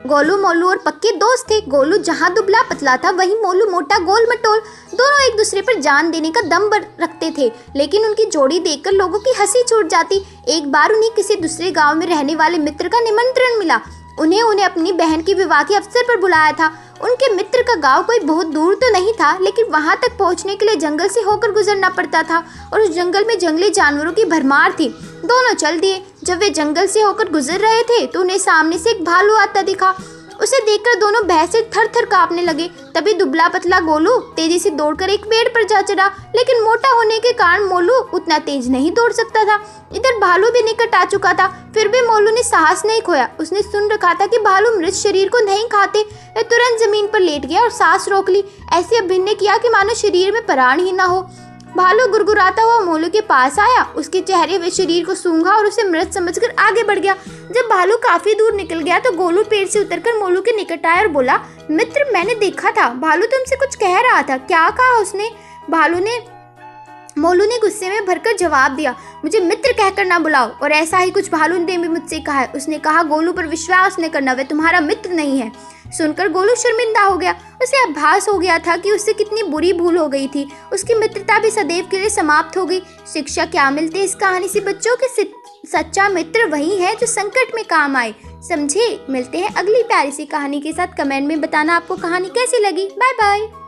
गोलू मोलू और पक्के दोस्त थे। गोलू जहाँ दुबला पतला था वहीं मोलू मोटा गोल मटोल। दोनों एक दूसरे पर जान देने का दम रखते थे, लेकिन उनकी जोड़ी देखकर लोगों की हंसी छूट जाती। एक बार उन्हें किसी दूसरे गांव में रहने वाले मित्र का निमंत्रण मिला। उन्हें अपनी बहन के विवाह के अवसर पर बुलाया था। उनके मित्र का गांव कोई बहुत दूर तो नहीं था, लेकिन वहां तक पहुंचने के लिए जंगल से होकर गुजरना पड़ता था और उस जंगल में जंगली जानवरों की भरमार थी। दोनों चल दिए। जब वे जंगल से होकर गुजर रहे थे तो उन्हें सामने से एक भालू आता दिखा। उसे देखकर दोनों भय से थर-थर कांपने लगे। तभी दुबला पतला गोलू तेजी से दौड़कर एक पेड़ पर जा चढ़ा, लेकिन मोटा होने के कारण मोलू उतना तेज नहीं दौड़ सकता था। इधर भालू भी निकट आ चुका था, फिर भी मोलू ने साहस नहीं खोया। उसने सुन रखा था कि भालू मृत शरीर को नहीं खाते। वह तुरंत जमीन पर लेट गया और सांस रोक ली। ऐसे अभिनय किया कि मानो शरीर में प्राण ही न हो। भालू गुरगुराता हुआ मोलू के पास आया, उसके चेहरे व शरीर को सूंघा और उसे मृत समझकर आगे बढ़ गया। जब भालू काफी दूर निकल गया तो गोलू पेड़ से उतरकर मोलू के निकट आया और बोला, मित्र, मैंने देखा था भालू तुमसे कुछ कह रहा था। क्या कहा उसने? मोलू ने गुस्से में भरकर जवाब दिया, मुझे मित्र कहकर ना बुलाओ। और ऐसा ही कुछ भालू ने भी मुझसे कहा है। उसने कहा, गोलू पर विश्वास न करना, वह तुम्हारा मित्र नहीं है। सुनकर गोलू शर्मिंदा हो गया। उसे आभास हो गया था कि उससे कितनी बुरी भूल हो गई थी। उसकी मित्रता भी सदैव के लिए समाप्त हो गई। शिक्षा क्या मिलती है इस कहानी से बच्चों के? सच्चा मित्र वही है जो संकट में काम आए, समझे? मिलते हैं अगली प्यारी सी कहानी के साथ। कमेंट में बताना आपको कहानी कैसी लगी। Bye bye.